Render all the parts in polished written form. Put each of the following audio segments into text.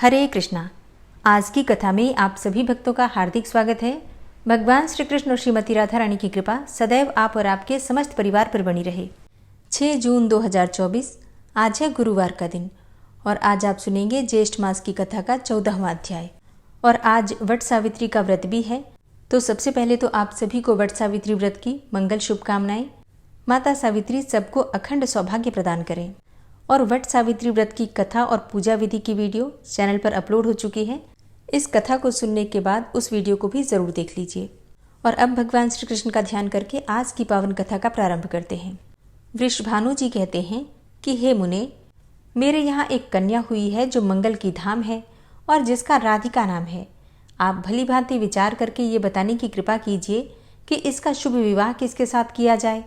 हरे कृष्णा। आज की कथा में आप सभी भक्तों का हार्दिक स्वागत है। भगवान श्री कृष्ण और श्रीमती राधा रानी की कृपा सदैव आप और आपके समस्त परिवार पर बनी रहे। 6 जून 2024 आज है गुरुवार का दिन और आज आप सुनेंगे ज्येष्ठ मास की कथा का 14वां अध्याय। और आज वट सावित्री का व्रत भी है। तो सबसे पहले तो आप सभी को वट सावित्री व्रत की मंगल शुभकामनाएं। माता सावित्री सबको अखंड सौभाग्य प्रदान करें। और वट सावित्री व्रत की कथा और पूजा विधि की वीडियो चैनल पर अपलोड हो चुकी है। इस कथा को सुनने के बाद उस वीडियो को भी जरूर देख लीजिए। और अब भगवान श्री कृष्ण का ध्यान करके आज की पावन कथा का प्रारंभ करते हैं। वृषभानु जी कहते हैं कि हे मुने, मेरे यहाँ एक कन्या हुई है जो मंगल की धाम है और जिसका राधिका नाम है। आप भली भांति विचार करके ये बताने की कृपा कीजिए कि इसका शुभ विवाह किसके साथ किया जाए।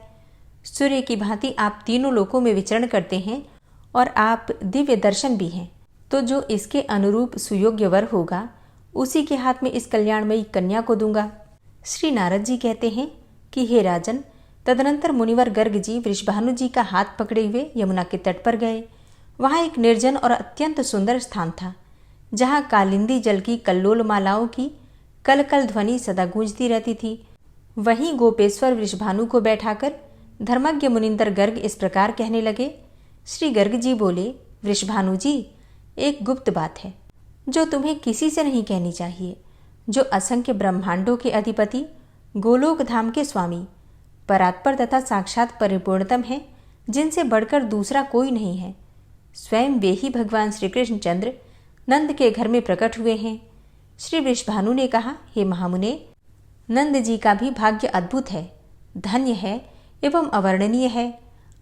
सूर्य की भांति आप तीनों लोकों में विचरण करते हैं और आप दिव्य दर्शन भी हैं, तो जो इसके अनुरूप सुयोग्य वर होगा उसी के हाथ में इस कल्याणमयी कन्या को दूंगा। श्री नारद जी कहते हैं कि हे राजन, तदनंतर मुनिवर गर्ग जी वृषभानु जी का हाथ पकड़े हुए यमुना के तट पर गए। वहाँ एक निर्जन और अत्यंत सुंदर स्थान था, जहाँ कालिंदी जल की कल्लोल मालाओं की कल कल ध्वनि सदा गूंजती रहती थी। वहीं गोपेश्वर वृषभानु को बैठाकर धर्मज्ञ मुनिंदर गर्ग इस प्रकार कहने लगे। श्री गर्ग जी बोले, वृषभानु जी, एक गुप्त बात है जो तुम्हें किसी से नहीं कहनी चाहिए। जो असंख्य ब्रह्मांडों के अधिपति, गोलोक धाम के स्वामी, परात्पर तथा साक्षात परिपूर्णतम है, जिनसे बढ़कर दूसरा कोई नहीं है, स्वयं वे ही भगवान श्री कृष्ण चंद्र नंद के घर में प्रकट हुए हैं। श्री वृषभानु ने कहा, हे महामुने, नंद जी का भी भाग्य अद्भुत है, धन्य है एवं अवर्णनीय है।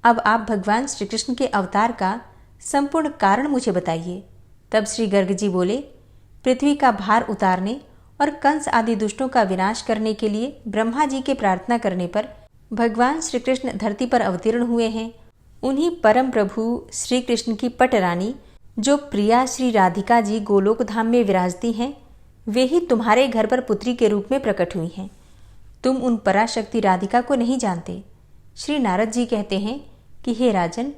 अब आप भगवान श्री कृष्ण के अवतार का संपूर्ण कारण मुझे बताइए। तब श्री गर्ग जी बोले, पृथ्वी का भार उतारने और कंस आदि दुष्टों का विनाश करने के लिए ब्रह्मा जी के प्रार्थना करने पर भगवान श्री कृष्ण धरती पर अवतीर्ण हुए हैं। उन्हीं परम प्रभु श्री कृष्ण की पटरानी जो प्रिया श्री राधिका जी गोलोक धाम में विराजती हैं, वे ही तुम्हारे घर पर पुत्री के रूप में प्रकट हुई हैं। तुम उन पराशक्ति राधिका को नहीं जानते। श्री नारद जी कहते हैं कि हे राजन,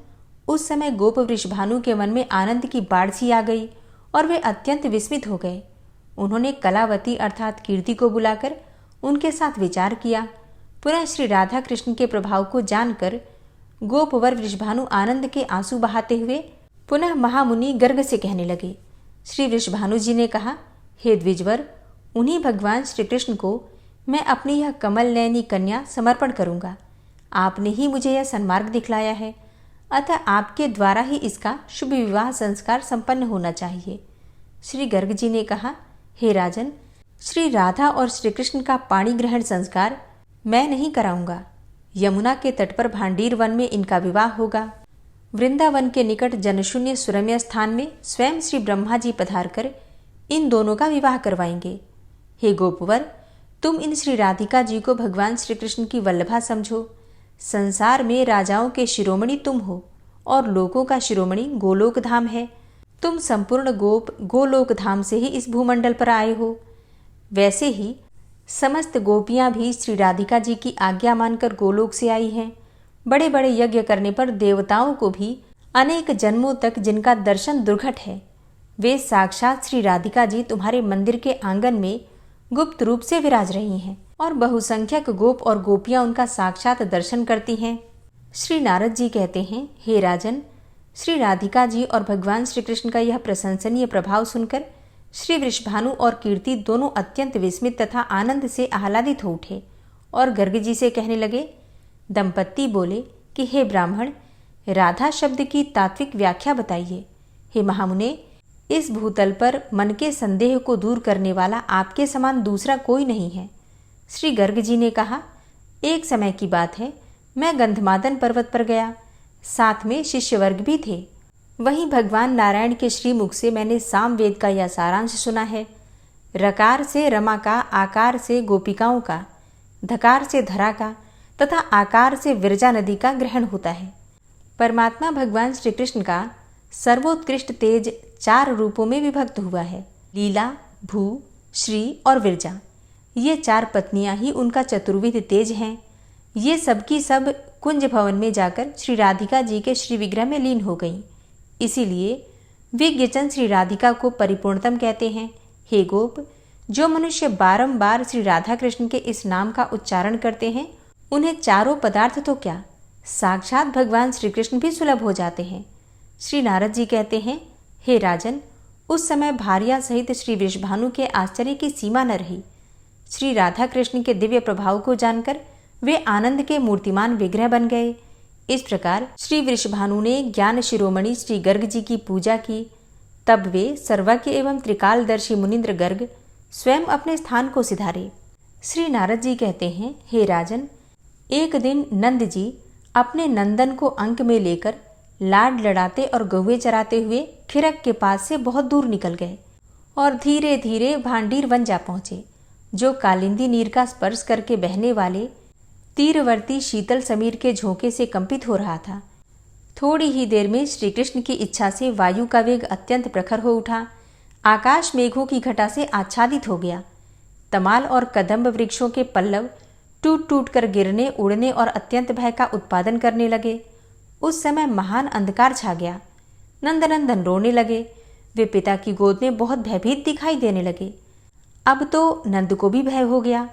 उस समय गोप वृषभानु के मन में आनंद की बाढ़ सी आ गई और वे अत्यंत विस्मित हो गए। उन्होंने कलावती अर्थात कीर्ति को बुलाकर उनके साथ विचार किया। पुनः श्री राधा कृष्ण के प्रभाव को जानकर गोपवर वृषभानु आनंद के आंसू बहाते हुए पुनः महामुनि गर्ग से कहने लगे। श्री वृषभानु जी ने कहा, हे द्विजवर, उन्हीं भगवान श्री कृष्ण को मैं अपनी यह कमल नयनी कन्या समर्पण करूंगा। आपने ही मुझे यह सन्मार्ग दिखलाया है, अतः आपके द्वारा ही इसका शुभ विवाह संस्कार संपन्न होना चाहिए। श्री गर्ग जी ने कहा, हे राजन, श्री राधा और श्री कृष्ण का पाणी ग्रहण संस्कार मैं नहीं कराऊंगा। यमुना के तट पर भांडीर वन में इनका विवाह होगा। वृंदावन के निकट जनशून्य सुरम्य स्थान में स्वयं श्री ब्रह्मा जी पधार कर इन दोनों का विवाह करवाएंगे। हे गोपवर, तुम इन श्री राधिका जी को भगवान श्री कृष्ण की वल्लभा समझो। संसार में राजाओं के शिरोमणि तुम हो और लोगों का शिरोमणि गोलोक धाम है। तुम संपूर्ण गोप गोलोक धाम से ही इस भूमंडल पर आए हो। वैसे ही समस्त गोपियां भी श्री राधिका जी की आज्ञा मानकर गोलोक से आई हैं। बड़े बड़े यज्ञ करने पर देवताओं को भी अनेक जन्मों तक जिनका दर्शन दुर्घट है, वे साक्षात श्री राधिका जी तुम्हारे मंदिर के आंगन में गुप्त रूप से विराज रही हैं और बहुसंख्यक गोप और गोपियां उनका साक्षात दर्शन करती हैं। श्री नारद जी कहते हैं, हे राजन, श्री राधिका जी और भगवान श्री कृष्ण का यह प्रशंसनीय प्रभाव सुनकर श्री वृषभानु और कीर्ति दोनों अत्यंत विस्मित तथा आनंद से आह्लादित हो उठे और गर्ग जी से कहने लगे। दंपत्ति बोले कि हे ब्राह्मण, राधा शब्द की तात्विक व्याख्या बताइए। हे महामुने, इस भूतल पर मन के संदेह को दूर करने वाला आपके समान दूसरा कोई नहीं है। श्री गर्ग जी ने कहा, एक समय की बात है, मैं गंधमादन पर्वत पर गया, साथ में शिष्य वर्ग भी थे। वहीं भगवान नारायण के श्रीमुख से मैंने सामवेद का यह सारांश सुना है। रकार से रमा का, आकार से गोपिकाओं का, धकार से धरा का तथा आकार से विरजा नदी का ग्रहण होता है। परमात्मा भगवान श्री कृष्ण का सर्वोत्कृष्ट तेज 4 रूपों में विभक्त हुआ है, लीला, भू, श्री और विरजा। ये 4 पत्नियां ही उनका चतुर्विध तेज हैं। ये सब की सब कुंज भवन में जाकर श्री राधिका जी के श्री विग्रह में लीन हो गईं। इसीलिए विज्ञजन श्री राधिका को परिपूर्णतम कहते हैं। हे गोप, जो मनुष्य बारंबार श्री राधा कृष्ण के इस नाम का उच्चारण करते हैं, उन्हें चारों पदार्थ तो क्या, साक्षात भगवान श्री कृष्ण भी सुलभ हो जाते हैं। श्री नारद जी कहते हैं, हे राजन, उस समय भार्या सहित श्री वृषभानु के आश्चर्य की सीमा न रही। श्री राधा कृष्ण के दिव्य प्रभाव को जानकर वे आनंद के मूर्तिमान विग्रह बन गए। इस प्रकार श्री वृषभानु ने ज्ञान शिरोमणि श्री गर्ग जी की पूजा की। तब वे सर्वज्ञ एवं त्रिकालदर्शी मुनिंद्र गर्ग स्वयं अपने स्थान को सिधारे। श्री नारद जी कहते हैं, हे राजन, एक दिन नंद जी अपने नंदन को अंक में लेकर लाड लड़ाते और गौवे चराते हुए खिरक के पास से बहुत दूर निकल गए और धीरे धीरे भांडीर वन जा पहुंचे, जो कालिंदी नीर का स्पर्श करके बहने वाले तीरवर्ती शीतल समीर के झोंके से कंपित हो रहा था। थोड़ी ही देर में श्री कृष्ण की इच्छा से वायु का वेग अत्यंत प्रखर हो उठा। आकाश मेघों की घटा से आच्छादित हो गया। तमाल और कदम्ब वृक्षों के पल्लव टूट टूट कर गिरने, उड़ने और अत्यंत भय का उत्पादन करने लगे। उस समय महान अंधकार छा गया। नंदनंदन रोने लगे। वे पिता की गोद में बहुत भयभीत दिखाई देने लगे। अब तो नंद को भी भय हो गया।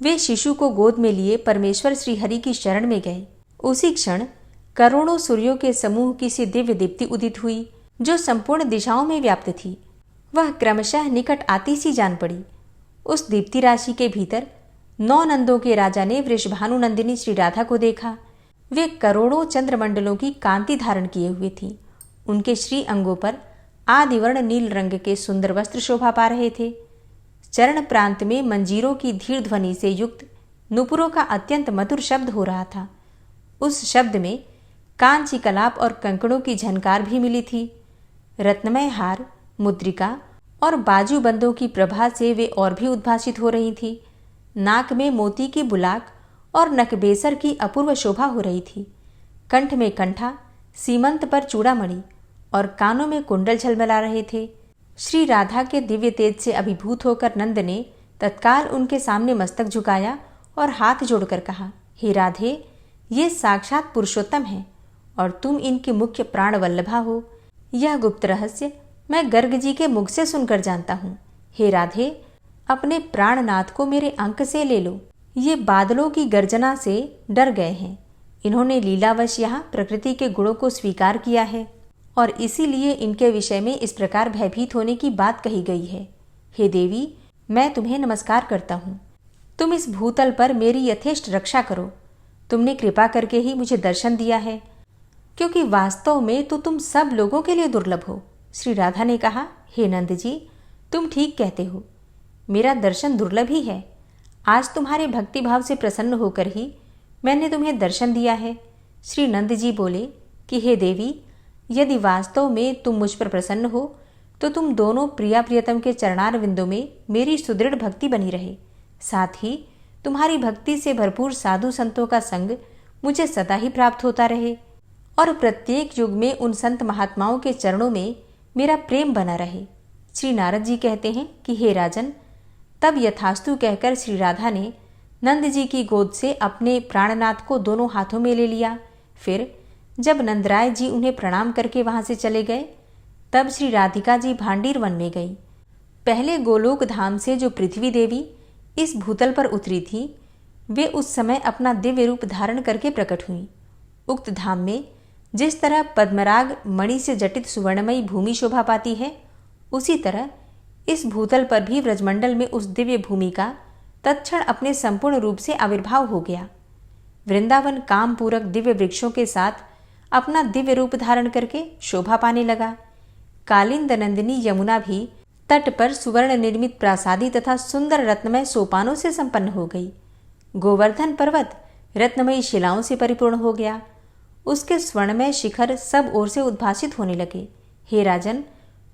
वे शिशु को गोद में लिए परमेश्वर श्री हरि की शरण में गए। उसी क्षण करोड़ों सूर्यों के समूह की सी दिव्य दीप्ति उदित हुई, जो संपूर्ण दिशाओं में व्याप्त थी। वह क्रमशः निकट आती सी जान पड़ी। उस दीप्ति राशि के भीतर 9 नंदों के राजा ने वृषभानु नंदिनी श्री राधा को देखा। वे करोड़ों चंद्रमंडलों की कांति धारण किए हुए थी। उनके श्री अंगों पर आदिवर्ण नील रंग के सुंदर वस्त्र शोभा पा रहे थे। चरण प्रांत में मंजीरों की धीर ध्वनि से युक्त नुपुरों का अत्यंत मधुर शब्द हो रहा था। उस शब्द में कांची कलाप और कंकड़ों की झनकार भी मिली थी। रत्नमय हार, मुद्रिका और बाजूबंदों की प्रभा से वे और भी उद्भासित हो रही थी। नाक में मोती की बुलाक और नकबेसर की अपूर्व शोभा हो रही थी। कंठ में कंठा, सीमंत पर चूड़ामणि और कानों में कुंडल झलमला रहे थे। श्री राधा के दिव्य तेज से अभिभूत होकर नंद ने तत्काल उनके सामने मस्तक झुकाया और हाथ जोड़कर कहा, हे राधे, ये साक्षात पुरुषोत्तम है और तुम इनकी मुख्य प्राण वल्लभा हो। यह गुप्त रहस्य मैं गर्ग जी के मुख से सुनकर जानता हूँ। हे राधे, अपने प्राणनाथ को मेरे अंक से ले लो। ये बादलों की गर्जना से डर गए हैं। इन्होंने लीलावश यहाँ प्रकृति के गुणों को स्वीकार किया है और इसीलिए इनके विषय में इस प्रकार भयभीत होने की बात कही गई है। हे देवी, मैं तुम्हें नमस्कार करता हूँ। तुम इस भूतल पर मेरी यथेष्ट रक्षा करो। तुमने कृपा करके ही मुझे दर्शन दिया है, क्योंकि वास्तव में तो तुम सब लोगों के लिए दुर्लभ हो। श्री राधा ने कहा, हे नंद जी, तुम ठीक कहते हो। मेरा दर्शन दुर्लभ ही है। आज तुम्हारे भक्तिभाव से प्रसन्न होकर ही मैंने तुम्हें दर्शन दिया है। श्री नंद जी बोले कि हे देवी, यदि वास्तव में तुम मुझ पर प्रसन्न हो तो तुम दोनों प्रिया प्रियतम के चरणार विंदों में मेरी सुदृढ़ भक्ति बनी रहे। साथ ही तुम्हारी भक्ति से भरपूर साधु संतों का संग मुझे सदा ही प्राप्त होता रहे और प्रत्येक युग में उन संत महात्माओं के चरणों में मेरा प्रेम बना रहे। श्री नारद जी कहते हैं कि हे राजन, तब यथास्तु कहकर श्री राधा ने नंद जी की गोद से अपने प्राणनाथ को दोनों हाथों में ले लिया। फिर जब नंदराय जी उन्हें प्रणाम करके वहां से चले गए, तब श्री राधिका जी भांडीर वन में गई। पहले गोलोक धाम से जो पृथ्वी देवी इस भूतल पर उतरी थी, वे उस समय अपना दिव्य रूप धारण करके प्रकट हुई। उक्त धाम में जिस तरह पद्मराग मणि से जटित सुवर्णमयी भूमि शोभा पाती है, उसी तरह इस भूतल पर भी व्रजमंडल में उस दिव्य भूमि का तत्क्षण अपने संपूर्ण रूप से आविर्भाव हो गया। वृंदावन काम पूरक दिव्य वृक्षों के साथ अपना दिव्य रूप धारण करके शोभा पाने लगा। कालिंद नंदिनी यमुना भी तट पर सुवर्ण निर्मित प्रासादी तथा सुंदर रत्नमय सोपानों से संपन्न हो गई। गोवर्धन पर्वत रत्नमयी शिलाओं से परिपूर्ण हो गया। उसके स्वर्णमय शिखर सब ओर से उद्भासित होने लगे। हे राजन,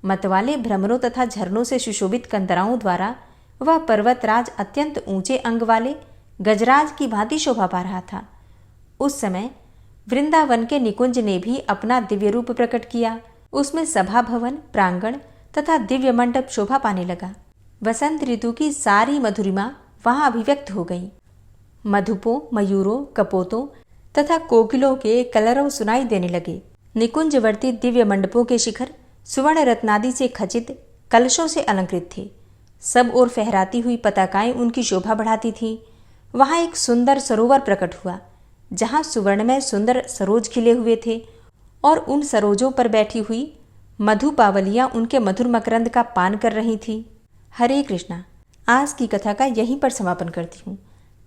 मतवाले भ्रमरों तथा झरनों से सुशोभित कंदराओं द्वारा वह पर्वतराज अत्यंत ऊंचे अंग वाले गजराज की भांति शोभा पा रहा था। उस समय वृंदावन के निकुंज ने भी अपना दिव्य रूप प्रकट किया। उसमें सभा भवन, प्रांगण तथा दिव्य मंडप शोभा पाने लगा। वसंत ऋतु की सारी मधुरिमा वहां अभिव्यक्त हो गई। मधुपों, मयूरों, कपोतों तथा कोकिलों के कलरव सुनाई देने लगे। निकुंजवर्ती दिव्य मंडपों के शिखर सुवर्ण रत्नादि से खचित कलशों से अलंकृत थे। सब ओर फहराती हुई पताकाएं उनकी शोभा बढ़ाती थीं। वहां एक सुंदर सरोवर प्रकट हुआ, जहां सुवर्णमय सुंदर सरोज खिले हुए थे और उन सरोजों पर बैठी हुई मधुपावलियां उनके मधुर मकरंद का पान कर रही थी। हरे कृष्णा। आज की कथा का यहीं पर समापन करती हूँ।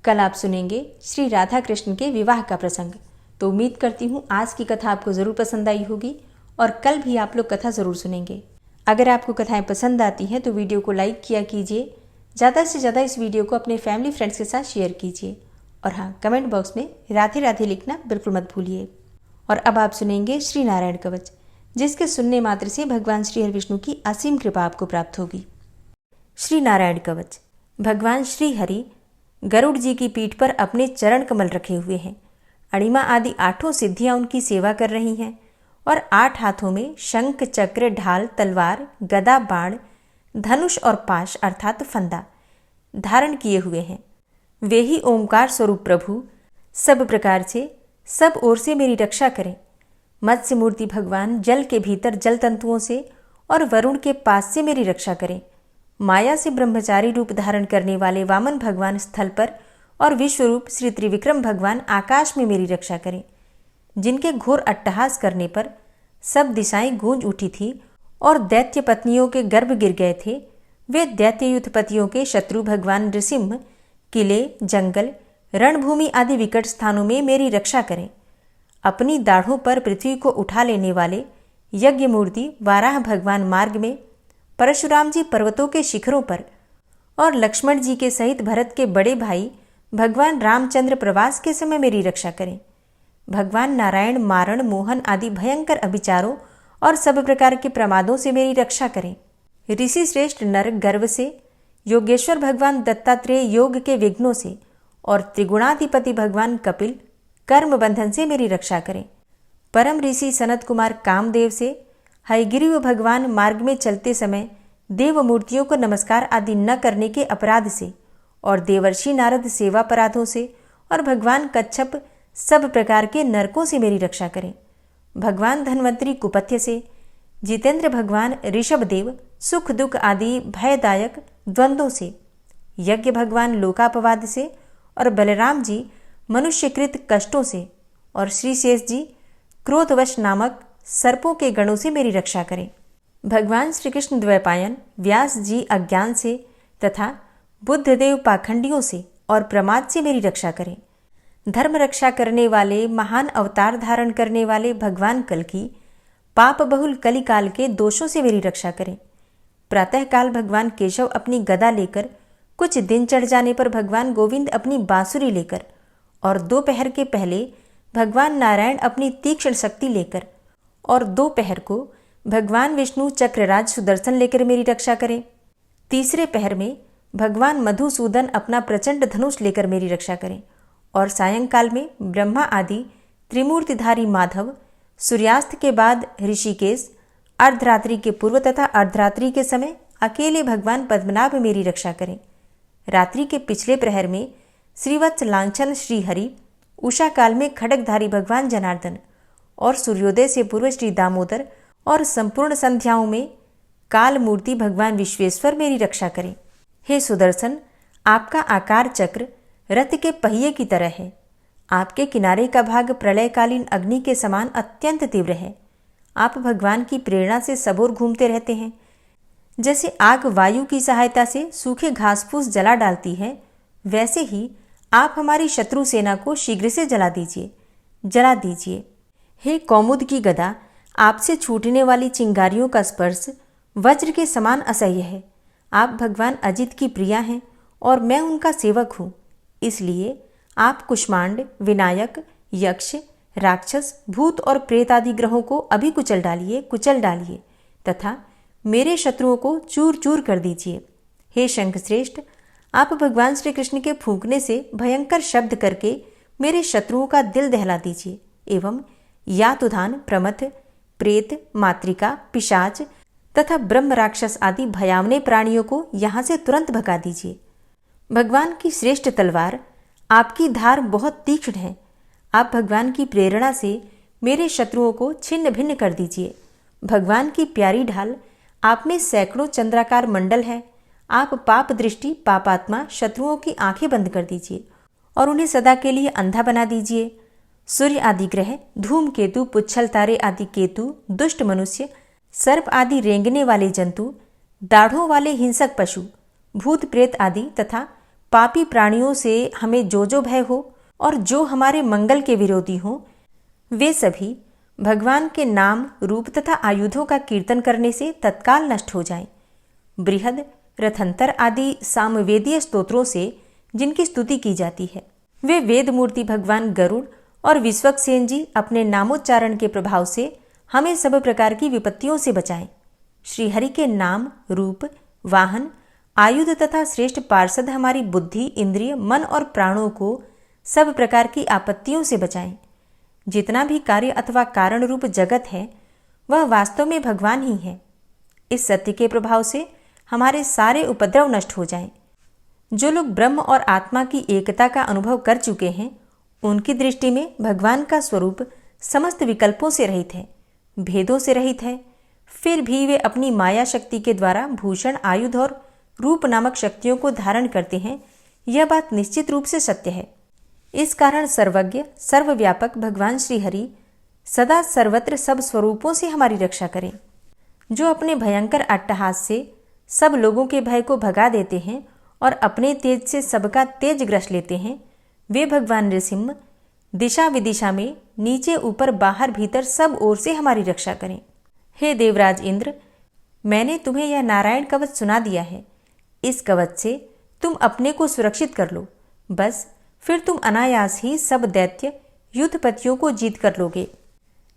कल आप सुनेंगे श्री राधा कृष्ण के विवाह का प्रसंग। तो उम्मीद करती हूँ आज की कथा आपको ज़रूर पसंद आई होगी और कल भी आप लोग कथा ज़रूर सुनेंगे। अगर आपको कथाएं पसंद आती हैं तो वीडियो को लाइक किया कीजिए। ज़्यादा से ज़्यादा इस वीडियो को अपने फैमिली फ्रेंड्स के साथ शेयर कीजिए। और हाँ, कमेंट बॉक्स में राधे राधे लिखना बिल्कुल मत भूलिए। और अब आप सुनेंगे श्री नारायण कवच, जिसके सुनने मात्र से भगवान श्री हरि विष्णु की असीम कृपा आपको प्राप्त होगी। श्री नारायण कवच। भगवान श्री हरि गरुड़ जी की पीठ पर अपने चरण कमल रखे हुए हैं। अणिमा आदि 8 सिद्धियां उनकी सेवा कर रही हैं और 8 हाथों में शंख, चक्र, ढाल, तलवार, गदा, बाण, धनुष और पाश अर्थात फंदा धारण किए हुए हैं। वे ही ओंकार स्वरूप प्रभु सब प्रकार से सब ओर से मेरी रक्षा करें। मत्स्य मूर्ति भगवान जल के भीतर जल तंतुओं से और वरुण के पास से मेरी रक्षा करें। माया से ब्रह्मचारी रूप धारण करने वाले वामन भगवान स्थल पर और विश्वरूप श्री त्रिविक्रम भगवान आकाश में मेरी रक्षा करें। जिनके घोर अट्टहास करने पर सब दिशाएं गूंज उठी थी और दैत्य पत्नियों के गर्भ गिर गए थे, वे दैत्ययुत पतियों के शत्रु भगवान नृसिंह किले, जंगल, रणभूमि आदि विकट स्थानों में मेरी रक्षा करें। अपनी दाढ़ों पर पृथ्वी को उठा लेने वाले यज्ञ मूर्ति वाराह भगवान मार्ग में, परशुराम जी पर्वतों के शिखरों पर और लक्ष्मण जी के सहित भरत के बड़े भाई भगवान रामचंद्र प्रवास के समय मेरी रक्षा करें। भगवान नारायण मारण, मोहन आदि भयंकर अभिचारों और सब प्रकार के प्रमादों से मेरी रक्षा करें। ऋषि श्रेष्ठ नर गर्व से, योगेश्वर भगवान दत्तात्रेय योग के विघ्नों से और त्रिगुणाधिपति भगवान कपिल कर्म बंधन से मेरी रक्षा करें। परम ऋषि सनत कुमार कामदेव से, हयग्रीव भगवान मार्ग में चलते समय देव मूर्तियों को नमस्कार आदि न करने के अपराध से और देवर्षि नारद सेवा अपराधों से और भगवान कच्छप सब प्रकार के नरकों से मेरी रक्षा करें। भगवान धन्वंतरी कुपथ्य से, जितेंद्र भगवान ऋषभदेव सुख दुख आदि भयदायक द्वंद्वों से, यज्ञ भगवान लोकापवाद से और बलराम जी मनुष्यकृत कष्टों से और श्री शेष जी क्रोधवश नामक सर्पों के गणों से मेरी रक्षा करें। भगवान श्री कृष्ण द्वैपायन व्यास जी अज्ञान से तथा बुद्धदेव पाखंडियों से और प्रमाद से मेरी रक्षा करें। धर्म रक्षा करने वाले महान अवतार धारण करने वाले भगवान कल्कि पाप बहुल कलिकाल के दोषों से मेरी रक्षा करें। प्रातःकाल भगवान केशव अपनी गदा लेकर, कुछ दिन चढ़ जाने पर भगवान गोविंद अपनी बांसुरी लेकर और दोपहर के पहले भगवान नारायण अपनी तीक्ष्ण शक्ति लेकर और दोपहर को भगवान विष्णु चक्रराज सुदर्शन लेकर मेरी रक्षा करें। तीसरे पहर में भगवान मधुसूदन अपना प्रचंड धनुष लेकर मेरी रक्षा करें और सायंकाल में ब्रह्मा आदि त्रिमूर्तिधारी माधव, सूर्यास्त के बाद ऋषिकेश, अर्धरात्रि के पूर्व तथा अर्धरात्रि के समय अकेले भगवान पद्मनाभ मेरी रक्षा करें। रात्रि के पिछले प्रहर में श्रीवत्स लांछन श्रीहरि, उषा काल में खड्गधारी भगवान जनार्दन और सूर्योदय से पूर्व श्री दामोदर और संपूर्ण संध्याओं में काल मूर्ति भगवान विश्वेश्वर मेरी रक्षा करें। हे सुदर्शन, आपका आकार चक्र रथ के पहिए की तरह है। आपके किनारे का भाग प्रलयकालीन अग्नि के समान अत्यंत तीव्र है। आप भगवान की प्रेरणा से सबोर घूमते रहते हैं। जैसे आग वायु की सहायता से सूखे घास फूस जला डालती है, वैसे ही आप हमारी शत्रु सेना को शीघ्र से जला दीजिए। हे कौमुद की गदा, आपसे छूटने वाली चिंगारियों का स्पर्श वज्र के समान असह्य है। आप भगवान अजित की प्रिया हैं और मैं उनका सेवक हूँ। इसलिए आप कुष्मांड, विनायक, यक्ष, राक्षस, भूत और प्रेत आदि ग्रहों को अभी कुचल डालिए तथा मेरे शत्रुओं को चूर चूर कर दीजिए। हे शंखश्रेष्ठ, आप भगवान श्री कृष्ण के फूंकने से भयंकर शब्द करके मेरे शत्रुओं का दिल दहला दीजिए एवं यातुधान, प्रमथ, प्रेत, मातृका, पिशाच तथा ब्रह्म राक्षस आदि भयावने प्राणियों को यहाँ से तुरंत भगा दीजिए। भगवान की श्रेष्ठ तलवार, आपकी धार बहुत तीक्ष्ण है। आप भगवान की प्रेरणा से मेरे शत्रुओं को छिन्न भिन्न कर दीजिए। भगवान की प्यारी ढाल, आप में सैकड़ों चंद्राकार मंडल है। आप पाप दृष्टि पापात्मा शत्रुओं की आंखें बंद कर दीजिए और उन्हें सदा के लिए अंधा बना दीजिए। सूर्य आदि ग्रह, धूमकेतु, पुच्छल तारे आदि केतु, दुष्ट मनुष्य, सर्प आदि रेंगने वाले जंतु, दाढ़ों वाले हिंसक पशु, भूत प्रेत आदि तथा पापी प्राणियों से हमें जो भय हो और जो हमारे मंगल के विरोधी हों, वे सभी भगवान के नाम, रूप तथा आयुधों का कीर्तन करने से तत्काल नष्ट हो जाएं। बृहद, रथंतर आदि सामवेदीय स्तोत्रों से जिनकी स्तुति की जाती है, वे वेद मूर्ति भगवान गरुड़ और विश्वक्सेन जी अपने नामोच्चारण के प्रभाव से हमें सब प्रकार की विपत्तियों से बचाएं। श्रीहरि के नाम, रूप, वाहन, आयुध तथा श्रेष्ठ पार्षद हमारी बुद्धि, इंद्रिय, मन और प्राणों को सब प्रकार की आपत्तियों से बचाएं। जितना भी कार्य अथवा कारण रूप जगत है, वह वास्तव में भगवान ही है। इस सत्य के प्रभाव से हमारे सारे उपद्रव नष्ट हो जाएं। जो लोग ब्रह्म और आत्मा की एकता का अनुभव कर चुके हैं, उनकी दृष्टि में भगवान का स्वरूप समस्त विकल्पों से रहित है, भेदों से रहित है। फिर भी वे अपनी माया शक्ति के द्वारा भूषण, आयुध और रूप नामक शक्तियों को धारण करते हैं। यह बात निश्चित रूप से सत्य है। इस कारण सर्वज्ञ, सर्वव्यापक भगवान श्रीहरि सदा सर्वत्र सब स्वरूपों से हमारी रक्षा करें। जो अपने भयंकर अट्टहास से सब लोगों के भय को भगा देते हैं और अपने तेज से सबका तेज ग्रस लेते हैं, वे भगवान नृसिंह दिशा विदिशा में, नीचे ऊपर बाहर भीतर सब ओर से हमारी रक्षा करें। हे देवराज इंद्र, मैंने तुम्हें यह नारायण कवच सुना दिया है। इस कवच से तुम अपने को सुरक्षित कर लो, बस फिर तुम अनायास ही सब दैत्य युद्धपतियों को जीत कर लोगे।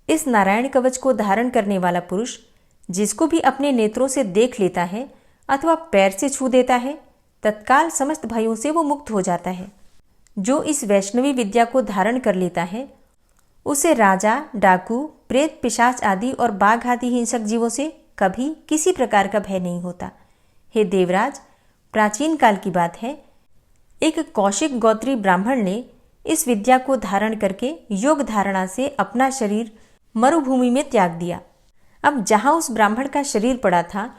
इस नारायण कवच को धारण करने वाला पुरुष जिसको भी अपने नेत्रों से देख लेता है अथवा पैर से छू देता है, तत्काल समस्त भयों से वो मुक्त हो जाता है। जो इस वैष्णवी विद्या को धारण कर लेता है, उसे राजा, डाकू, प्रेत, पिशाच आदि और बाघ आदि हिंसक जीवों से कभी किसी प्रकार का भय नहीं होता। हे देवराज, प्राचीन काल की बात है, एक कौशिक गोत्री ब्राह्मण ने इस विद्या को धारण करके योग धारणा से अपना शरीर मरुभूमि में त्याग दिया। अब जहां उस ब्राह्मण का शरीर पड़ा था,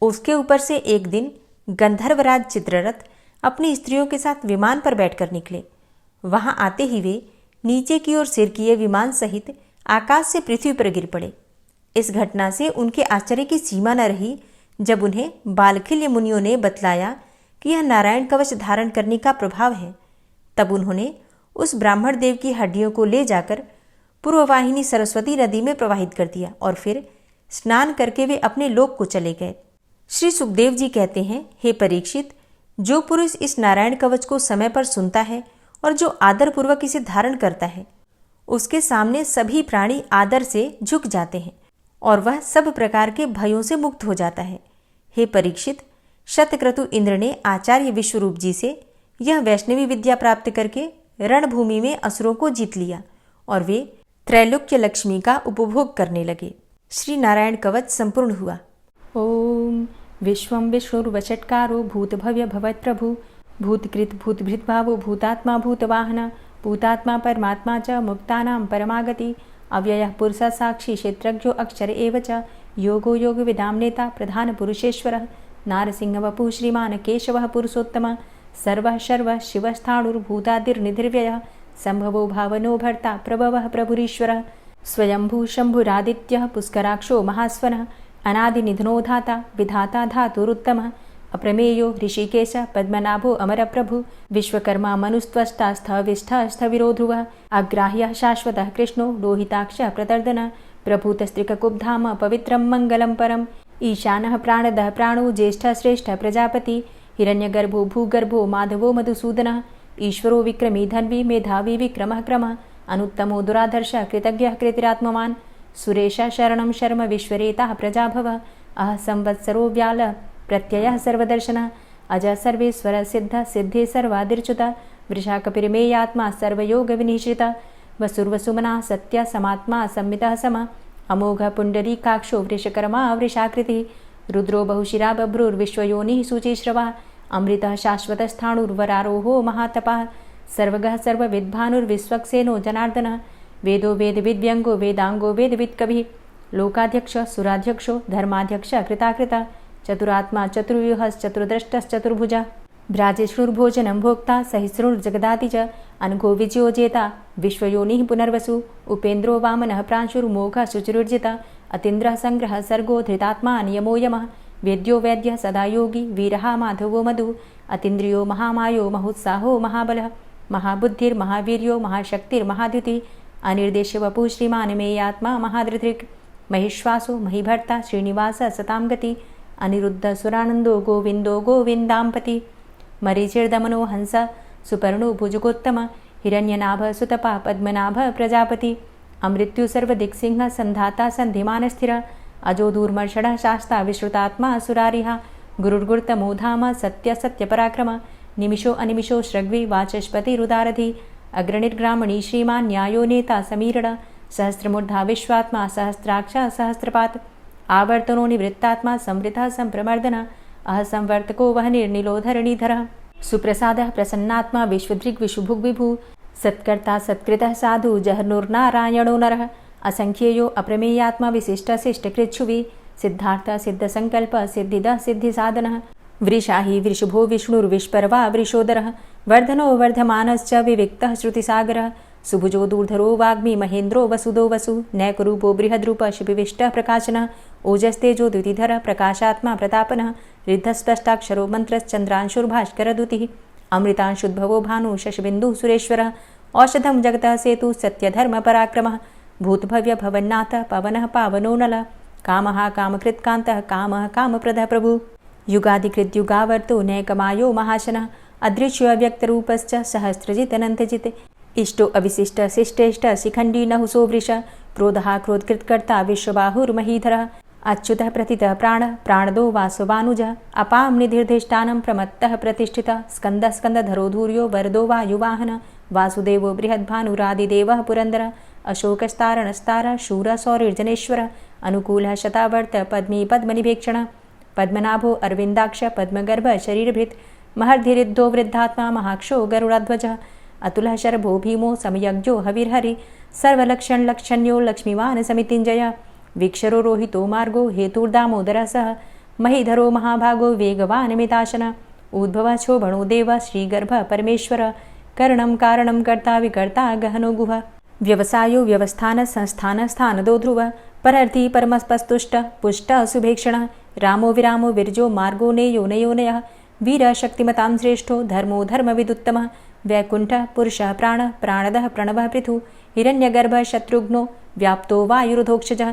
उसके ऊपर से एक दिन गंधर्वराज चित्ररथ अपनी स्त्रियों के साथ विमान पर बैठकर निकले। वहां आते ही वे नीचे की ओर सिर किए विमान सहित आकाश से पृथ्वी पर गिर पड़े। इस घटना से उनके आश्चर्य की सीमा न रही जब उन्हें बालखिल्य मुनियों ने बतलाया कि यह नारायण कवच धारण करने का प्रभाव है। तब उन्होंने उस ब्राह्मण देव की हड्डियों को ले जाकर पूर्ववाहिनी सरस्वती नदी में प्रवाहित कर दिया और फिर स्नान करके वे अपने लोक को चले गए। श्री सुखदेव जी कहते हैं, हे परीक्षित, जो पुरुष इस नारायण कवच को समय पर सुनता है और जो आदर पूर्वक इसे धारण करता है, उसके सामने सभी प्राणी आदर से झुक जाते हैं और वह सब प्रकार के भयों से मुक्त हो जाता है। हे परीक्षित, शतक्रतु इंद्र ने आचार्य विश्वरूप जी से यह वैष्णवी विद्या प्राप्त करके रणभूमि में असुरों को जीत लिया और वे त्रैलोक्य लक्ष्मी का उपभोग करने लगे। श्री नारायण कवच संपूर्ण हुआ। ओम विश्वं विष्णुर्वचत्कारो भूतभव्य भवत्प्रभु भूतकृत भूतभृद्भावो भूतात्मा भूतवाहन भूतात्मा परमात्मा च मुक्तानां परमागति अव्ययः पुरुषः साक्षी क्षेत्रज्ञो अक्षर एव च योगो योगविदां नेता प्रधान पुरुषेश्वरः नारसिंहवपुः श्रीमान् केशवः पुरुषोत्तमः सर्वः शर्वः शिवस्थाणुर्भूतादिर्निधिर्व्ययः संभवो भावनो भर्ता प्रभवः प्रभुरीश्वरः स्वयंभू शंभुरादित्यः पुष्कराक्षो महास्वनः अनादिनिधनो धाता विधाता धातुरुत्तमः अप्रमेयो ऋषिकेश पद्मनाभो अमरप्रभु विश्वकर्मा मनुस्त्वष्टा स्थविष्ठः स्थविरो ध्रुवः अग्राह्यः शाश्वतः कृष्णो लोहिताक्षः प्रतर्दनः प्रभूतस्त्रिककुब्धाम पवित्रं मङ्गलं परम् ईशानः प्राणदः प्राणो ज्येष्ठः श्रेष्ठः प्रजापति हिरण्यगर्भो भूगर्भो माधवो मधुसूदनः ईश्वरो विक्रमी धन्वी मेधावी विक्रमः क्रमः अनुत्तमो दुराधर्षः कृतज्ञः कृतिरात्मवान् सुरेशः शरणं शर्म विश्वरेताः प्रजाभवः अह संवत्सरो व्याल प्रत्ययः सर्वदर्शनः अज सर्वेश्वर सिद्ध सिद्धे सर्वादिर्च्युतः वृषाकपिर्मेयात्मा सर्वयोगविनिश्रितः वसुर्वसुमना सत्य समात्मा संमितः समः अमोघ पुण्डरीकाक्षो वृषकर्मा वृषाकृतिः रुद्रो बहुशिरा बभ्रुर्विश्वयोनिः शुचिश्रवः अमृतः शाश्वतस्थाणुर्वरारोहो महातपः सर्वगः सर्वविद्भानुर्विश्वक्सेनो जनार्दनः वेदो वेदविद्व्यङ्गो वेदाङ्गो वेदवित्कविः लोकाध्यक्ष सुराध्यक्षो धर्माध्यक्ष कृताकृत चतुरात्मा चतुर्व्यूहश्चतुर्द्रष्टश्चतुर्भुजा भ्राजिष्णुर्भोजनं भोक्ता सहिष्णुर्जगदाति च अनघो विजयो जेता विश्वयोनिः पुनर्वसु उपेन्द्रो वामनः प्रांशुर्मोघः शुचिरुर्जिता अतीन्द्रः संग्रहः सर्गो धृतात्मा नियमो यमः वेद्यो वैद्यः सदा योगी वीरः माधवो मधु अतीन्द्रियो महामायो महोत्साहो महाबलः महाबुद्धिर्महावीर्यो महाशक्तिर्महाद्युति अनिर्देश्य वपुः श्रीमान् मेयात्मा महाधृतिर् महिश्वासो महीभर्ता श्रीनिवास सतां गति अनिरुद्ध सुरानन्दो गोविन्दो गोविन्दाम्पति मरीचिर्दमनो हंस सुपर्णो भुजगोत्तम हिरण्यनाभ सुतपा पद्मनाभ प्रजापति अमृत्यु सर्वदिक्सिंह संधाता संधिमान स्थिर अजो दूर्मर्षण शास्ता विश्रुतात्मा सुरारिहा गुरुर्गुर्तमो धाम सत्य सत्यपराक्रम निमिषो अनिमिषो श्रग्वी वाचस्पति रुदारधि अग्रणिर्ग्रामणी श्रीमान् न्यायो नेता समीरण सहस्रमूर्धा विश्वात्मा सहस्राक्ष सहस्रपात आवर्तनो निवृत्तात्मा संवृतः संप्रमर्दन अहसंवर्तको वह निर्निलोधरणीधर सुप्रसादः प्रसन्नात्मा विश्वदृग् विशुभुग् विभु सत्कर्ता सत्कृतः साधु जहर्नुर्नारायणो नरः असंख्येयो अप्रमेयात्मा विशिष्टशिष्टकृच्छुवि सिद्धार्थ सिद्धसंकल्प सिद्धिदः सिद्धिसाधनः वृषाहि वृषभो विष्णुर्विष्पर्वा वृषोदरः वर्धनो वर्धमानश्च विविक्तः श्रुतिसागरः सुभुजो दूर्धरो वाग्मी महेन्द्रो वसुदो वसु नैकरूपो बृहद्रूप शिपिविष्टः प्रकाशनः ओजस्तेजो द्युतिधर प्रकाशात्मा प्रतापनः रिद्धस्पष्टाक्षरो मन्त्रश्चन्द्रांशुर्भास्करदुतिः अमृतांशुद्भवो भानु शशबिन्दुः सुरेश्वरः औषधं जगतः सेतु सत्यधर्मपराक्रमः भूतभव्य भवन्नाथ पवनः पावनो नलः कामः कामकृत्कान्तः कामः कामप्रदः प्रभु युगादिकृद्युगावर्तो नैकमायो महाशनः अदृश्यो अव्यक्तरूपश्च सहस्रजितनन्तजित् इष्टो अविशिष्ट शिष्टेष्ट शिखण्डी नहुसो वृष क्रोधः क्रोधकृत्कर्ता विश्वबाहुर्महीधरः अच्युतः प्रतितः प्राणदो वासवानुजः अपां निधिर्धिष्ठानं प्रमत्तः प्रतिष्ठितः स्कन्दः स्कन्दधरो धूर्यो वरदो वायुवाहनः वासुदेवो बृहद्भानुरादिदेवः पुरन्दरः अशोकस्तारणस्तारः शूरः सौरिर्जनेश्वरः अनुकूलः शतावर्त पद्मी पद्मनिभेक्षणः पद्मनाभो अरविन्दाक्ष पद्मगर्भ शरीरभृत् महर्धिरिद्धो वृद्धात्मा महाक्षो गरुडाध्वजः अतुलः शरभो भीमो समयज्ञो हविर्हरि सर्वलक्षणलक्षण्यो लक्ष्मीवान् समितिञ्जय वीक्षरो रोहितो मार्गो हेतुर्दामोदरः सह महीधरो महाभागो वेगवान् मिताशनः उद्भवः क्षोभणो देव श्रीगर्भ परमेश्वर कर्णं कारणं कर्ता विकर्ता गहनो गुह व्यवसायो व्यवस्थान संस्थान स्थानदो ध्रुव परर्थी परमस्पस्तुष्ट पुष्ट सुभेक्षणः रामो विरामो विरजो मार्गो नेयो नयोनयः वीर शक्तिमतां श्रेष्ठो धर्मो धर्मविदुत्तमः वैकुण्ठः पुरुषः प्राणः प्राणदः प्रणवः पृथु हिरण्यगर्भः शत्रुघ्नो व्याप्तो वायुरुधोक्षजः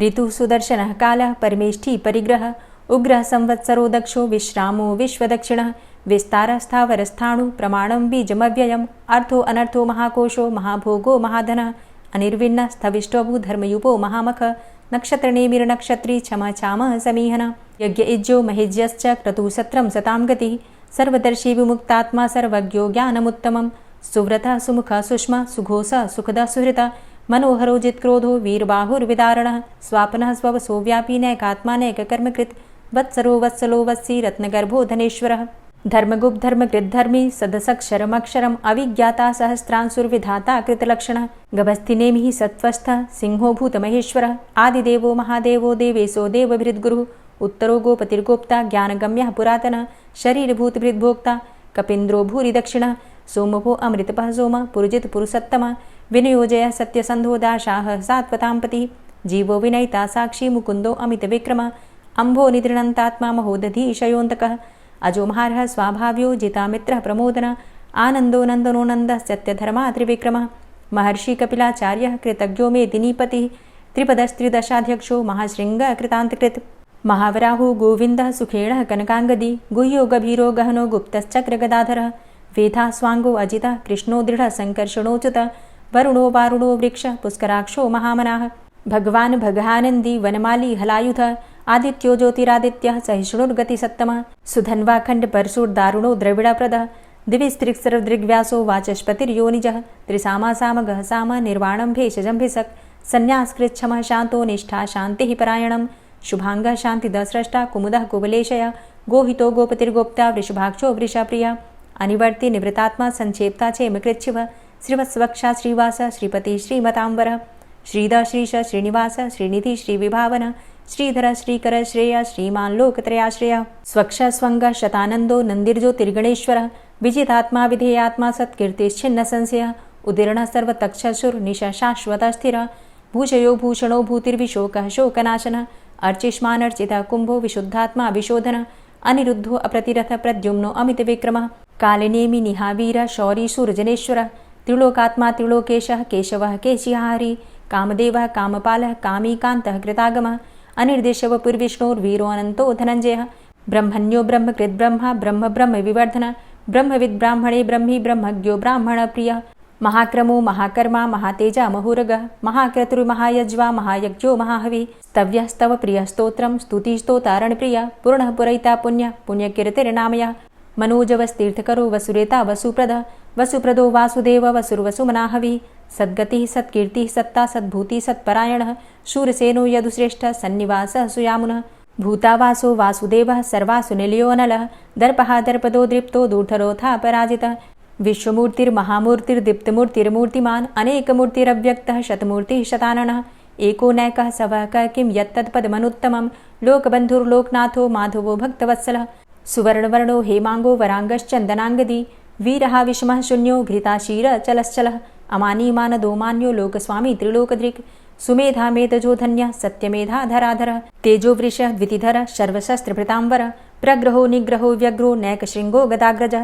ऋतुः सुदर्शनः कालः परमेष्ठी परिग्रहः उग्रः संवत्सरो दक्षो विश्रामो विश्वदक्षिणः विस्तारस्थावरस्थाणु प्रमाणं बीजमव्ययम् अर्थो अनर्थो महाकोशो महाभोगो महाधनः अनिर्विण्णः स्थविष्टोभू धर्मयुपो महामख नक्षत्रनेमिर्नक्षत्री क्षमा चामः समीहनः यज्ञ इज्जो महेज्यश्च क्रतुसत्रं सतां गतिः सर्वदर्शी विमुक्तात्मा सर्वज्ञो ज्ञानमुत्तमं सुव्रतः सुमुखः सुष्मा सुघोषः सुखदः सुहृतः मनोहरो जित्क्रोधो वीरबाहुर्विदारणः स्वापनः स्ववसो व्यापी नैकात्मा नैककर्मकृत् वत्सरो वत्सलो वत्सी रत्नगर्भो धनेश्वरः धर्मगुप्त धर्मकृद्धर्मी सदसक्षरमक्षरम् अविज्ञाता सहस्रांशुर्विधाता कृतलक्षणः गभस्तिनेमिः सत्त्वस्थः सिंहो भूतमहेश्वरः आदिदेवो महादेवो देवेशो देवभृद्गुरुः उत्तरो गोपतिर्गोप्ता ज्ञानगम्यः पुरातनः शरीरभूतभृद्भोक्ता कपीन्द्रो भूरि दक्षिणः सोमभो अमृतपः सोम पुरुजित पुरुषोत्तमः विनियोजयः सत्यसन्धो दाशाः सात्वताम्पतिः जीवो विनयिता साक्षी मुकुन्दो अमितविक्रमः अम्भो निधृणन्तात्मा महोदधीशयोऽन्तकः अजोमहारः स्वाभाव्यो जितामित्रः प्रमोदनः आनन्दो नन्दनो नन्दः सत्यधर्मा त्रिविक्रमः महर्षि कपिलाचार्यः कृतज्ञो मेदिनीपतिः त्रिपदस्त्रिदशाध्यक्षो महाशृङ्गः कृतान्तकृत् महावराहो गोविन्दः सुखेणः कनकाङ्गदी गुह्यो गभीरो गहनो गुप्तश्चक्रगदाधरः वेधा स्वाङ्गो अजितः कृष्णो दृढः सङ्कर्षणोच्युतः वरुणो वारुणो वृक्षः पुष्कराक्षो महामनाः भगवान् भगानन्दी वनमाली हलायुधः आदित्यो ज्योतिरादित्यः सहिष्णुर्गतिसत्तमः सुधन्वाखण्ड परशुर्दारुणो द्रविडप्रदः दिविस्त्रिक्सर्वदृग्व्यासो वाचस्पतिर्योनिजः त्रिसामासामगः साम निर्वाणं भेषजं भिषक् सन्न्यासकृच्छमः शान्तो निष्ठा शान्तिः परायणं शुभाङ्गः शान्तिदस्रष्टा कुमुदः कुवलेशय गोहितो गोपतिर्गोप्ता वृषभाक्षो वृषाप्रिया अनिवर्ति निवृतात्मा संक्षेप्ता चेमकृच्छिवः श्रीवत्सवक्षा श्रीवास श्रीपति श्रीमताम्बरः श्रीद श्रीश श्रीनिवास श्रीनिधि श्रीविभावन श्रीधर श्रीकर श्रेय श्रीमान लोकत्रयाश्रय स्वक्ष स्वंग शतानंदो नंदिर्ज्योतिर्गणेश्वर विजितात्मा विधेयात्मा सत्कीर्तिश्छिन्न संशय उदीर्ण सर्वतक्षसुर निशा शाश्वत स्थिर भूषयो भूषणो भूतिर्विशोकः शोकनाशन अर्चिष्मान अर्चित कुंभो विशुद्धात्मा विशोधन अनिरुद्धो अप्रतिरथ प्रद्युम्नो अमित विक्रम कालिनेमि निहावीर शौरी सूर्जनेश्वर त्रिलोकात्मा त्रिलोकेशः केशवः केशिहारी कामदेवः कामपालः कामीकान्तः कृतागमः अनिर्देशव पुर्विष्णोर्वीरो अनंतो धनंजय ब्रह्मण्यो ब्रह्मकृत् ब्रह्मा ब्रह्म ब्रह्म विवर्धन ब्रह्मविद् ब्राह्मणे ब्रह्मी ब्रह्मज्ञो ब्राह्मण प्रिय महाक्रमो महाकर्मा महातेजा महुरग महाक्रतुर्महायज्वा महायज्ञो महाहवि स्तव्यस्तव प्रिय स्तोत्रम स्तुतिस्तोतारण प्रिय पूर्णः पुरैता पुण्य पुण्यकीर्तिर्नामय मनोजवस्तीर्थकरो वसुरेता वसुप्रद वसुप्रदो वासुदेव वसुर्वसुमनाहवि सद्गतिः सत्कीर्तिः सत्ता सद्भूति सत्परायणः शूरसेनो यदुश्रेष्ठः सन्निवासः सुयामुनः भूतावासो वासुदेवः सर्वासु निलयो नलः दर्पः दर्पदो दृप्तो दूर्धरोथा पराजितः विश्वमूर्तिर्महामूर्तिर्दीप्तमूर्तिर्मूर्तिमान् अनेकमूर्तिरव्यक्तः शतमूर्तिः शताननः एको नैकः सवः किं यत्तत्पदमनुत्तमं लोकबन्धुर्लोकनाथो माधवो भक्तवत्सलः सुवर्णवर्णो हेमांगो वरांगश्चन्दनांगदी वीरः विषमः शून्यो घृताशीर चलश्चलः अमानीमानदो मान्यो लोकस्वामी त्रिलोकदृक् सुमेधा मेधजो धन्य सत्यमेधा धराधर तेजो वृष द्वितिधर सर्वशस्त्रभृतांबर प्रग्रहो निग्रहो व्यग्रो नैकशृंगो गदाग्रज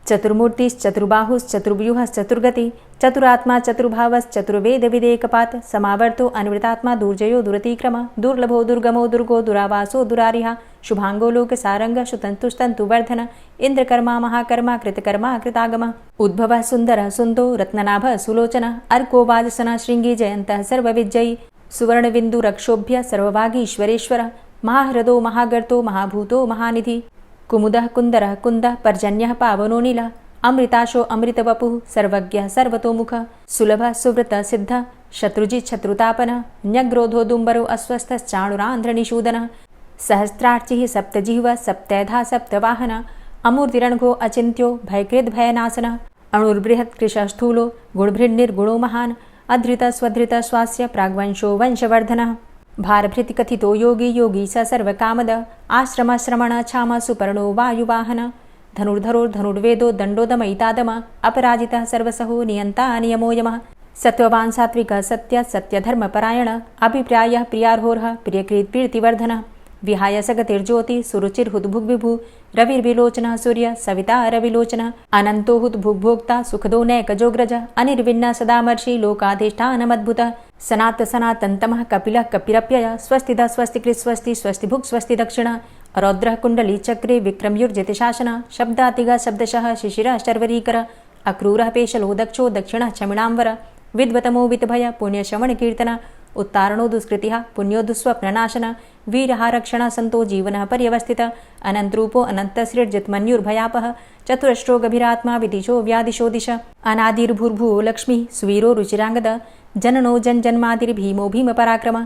चतुर्मूर्तिश्चतुर्बाहुश्चतुर्व्यूहश्चतुर्गति चतुरात्मा चतुर्भावश्चतुर्वेद विदेकपात समावर्तो अनिवृतात्मा दुर्जयो दुरतिक्रम दुर्लभो दुर्गमो दुर्गो दुरावासो दुरारिहा शुभांगो लोक सारंग सुतंतुस्तंतुवर्धन इंद्रकर्मा महाकर्मा कृतकर्मा कृतागम उद्भव सुंदर सुंदो रत्ननाभ सुलोचन अर्को वाजसन श्रृंगी जयंत सर्वविजयी सुवर्णबिंदु रक्षोभ्य सर्वभागीश्वरेश्वर महाह्रदो महागर्तो महाभूतो महानिधि कुमुदः कुंदरः कुंदः पर्जन्यः पावनो नीलः अमृताशो अमृतवपुः सर्वज्ञः सर्वतोमुख सुलभः सुव्रतः सिद्धः शत्रुजित् शत्रुतापनः न्यग्रोधो दुम्बरो अस्वस्थश्चाणुरान्ध्रनिषूदनः सहस्रार्चिः सप्तजिह्वः सप्तैधा सप्तवाहनः अमूर्तिरणघो अचिन्त्यो भयकृद्भयनाशनः अणुर्बृहत् कृशस्थूलो गुणभृन्निर्गुणो महान् अधृतः स्वधृतः स्वास्य प्राग्वंशो वंशवर्धनः भारभृतिकथितो योगी योगी स सर्वकामद आश्रमश्रमण क्षाम सुपर्णो वायुवाहन धनुर्धरोर्धनुर्वेदो दण्डोदमयितादम अपराजितः सर्वसहो नियन्ता नियमो यमः सत्त्ववान् सात्विकः सत्य सत्यधर्मपरायण अभिप्रायः प्रियार्होर्ह प्रियकृत्प्रीतिवर्धनः विहाय सगतिर्ज्योति सुरुचिर्हुद्भुग्विभु रविर्विलोचनः सूर्य सविता रविलोचनः अनन्तो हुद्भुग्भोक्ता सुखदो नैकजोग्रज अनिर्विण्ण सदामर्षि लोकाधिष्ठानमद्भुतः सनात सनातन्तमः कपिलः कपिरप्यय स्वस्तिदः स्वस्तिकृत् स्वस्ति स्वस्तिभुक् स्वस्ति दक्षिण रौद्रः कुण्डली चक्रे विक्रमयुर्जित शासन शब्दातिगः शब्दशः शिशिरः शर्वरीकर अक्रूरः पेशलो दक्षो दक्षिणः क्षमिणाम्बर विद्वतमो वितभय पुण्यश्रवणकीर्तन उत्तारणो दुष्कृतिः पुण्यो दुःस्वप्ननाशन वीरः रक्षणः सन्तो जीवनः पर्यवस्थितः अनन्तरूपो अनन्तसृर्जितमन्युर्भयापः चतुरश्रो गभीरात्मा विदिशो व्यादिशो दिश अनादिर्भूर्भुवो लक्ष्मी सुवीरो रुचिराङ्गद जननो जन्मादिर्भीमो भीमपराक्रम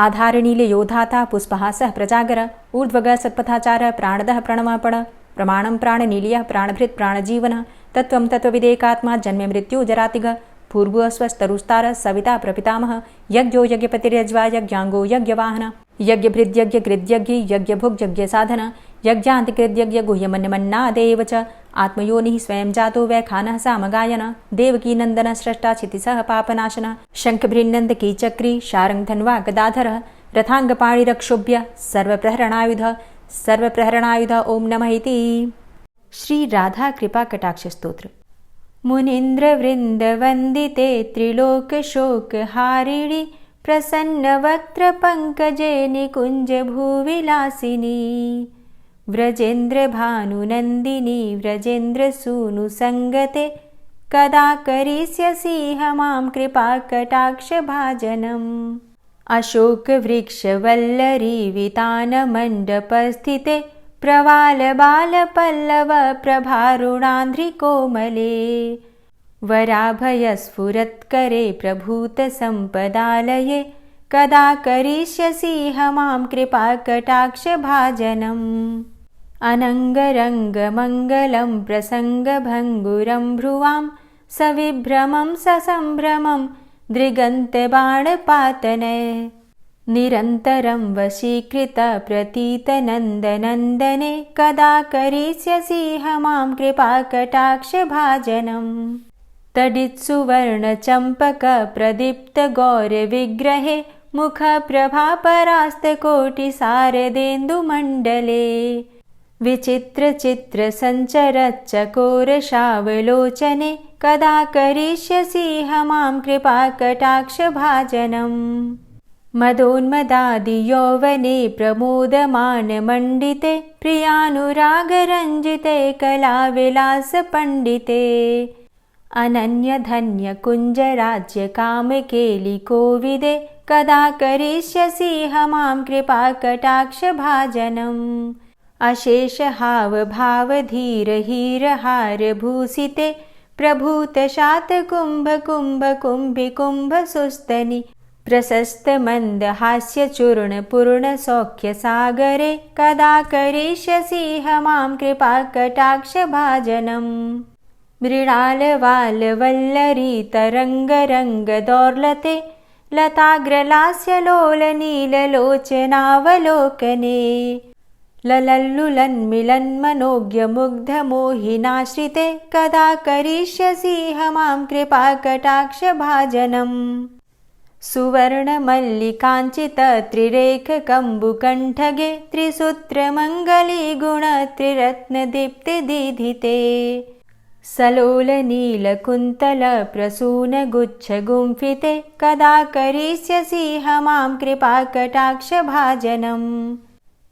आधारनीलयोधाता पुष्पहासः प्रजागर ऊर्ध्वगः सत्पथाचार प्राणदः प्रणवपण प्रमाणं प्राणनीलयः प्राणभृत् प्राणजीवन तत्त्वं तत्त्वविदेकात्मा जन्म मृत्यु जरातिग भूर्भुवः स्वस्तरुस्तार सविता प्रपितामह यज्ञो यज्ञपतिर्यज्वा यज्ञांगो यज्ञवाहन यज्ञभृद्यज्ञकृद्यज्ञ यज्ञभुग्यज्ञसाधन यज्ञान्तिकृद्यज्ञ गुह्यमन्यमन्नादेव च आत्मयोनिः स्वयं जातो वैखानः सामगायन देवकी नन्दन स्रष्टा क्षितिसः पापनाशन शङ्खभृन्नन्दकी चक्री शारङ्गधन्वा गदाधरः रथाङ्गपाणिरक्षोभ्य सर्वप्रहरणायुध ओम नमः इति। श्री राधा कृपा कटाक्ष स्तोत्र। मुनीन्द्रवृन्दवन्दिते त्रिलोकशोकहारिणि प्रसन्नवक्त्रपङ्कजे निकुञ्जभूविलासिनी व्रजेन्द्रभानुनन्दिनी व्रजेन्द्रसूनुसङ्गते कदा करिष्यसि मां कृपाकटाक्षभाजनम् अशोकवृक्षवल्लरी वितानमण्डपस्थिते प्रवालबालपल्लव प्रभारुणान्ध्रिकोमले वराभयस्फुरत्करे प्रभूतसम्पदालये कदा करिष्यसि मां कृपाकटाक्षभाजनम् अनङ्गरङ्गमङ्गलं प्रसङ्गभङ्गुरं भ्रुवां सविभ्रमं ससम्भ्रमं दृगन्तबाणपातनय निरन्तरं वशीकृत प्रतीतनन्दनन्दने कदा करिष्यसि मां कृपाकटाक्षभाजनम् तडित्सुवर्णचम्पकप्रदीप्तगौरविग्रहे मुखप्रभापरास्तकोटिसारदेन्दुमण्डले विचित्रचित्रसञ्चरच्चकोरशावलोचने कदा करिष्यसि मां कृपाकटाक्षभाजनम् मदोन्मदादियौवने प्रमोदमानमण्डिते प्रियानुरागरञ्जिते कलाविलासपण्डिते अनन्यधन्यकुञ्जराज्यकामकेलिकोविदे कदा करिष्यसि मां कृपाकटाक्षभाजनम् अशेषहावभावधीरहीरहारभूषिते प्रभूतशातकुम्भकुम्भकुम्भिकुम्भसुस्तनि प्रशस्तमन्दहास्यचूर्णपूर्णसौख्यसागरे कदा करिष्यसि मां कृपाकटाक्षभाजनम् मृणालवालवल्लरीतरङ्गरङ्गदौर्लते लताग्रलास्यलोलनीललोचनावलोकने ललल्लुलन्मिलन्मनोज्ञमुग्धमोहिनाश्रिते कदा करिष्यसि मां कृपाकटाक्षभाजनम् सुवर्णमल्लिकाञ्चितत्रिरेखकम्बुकण्ठगे त्रिसूत्रमङ्गलीगुणत्रिरत्नदीप्तिदीधिते सलोलनीलकुन्तलप्रसूनगुच्छगुम्फिते कदा करिष्यसि मां कृपाकटाक्षभाजनम्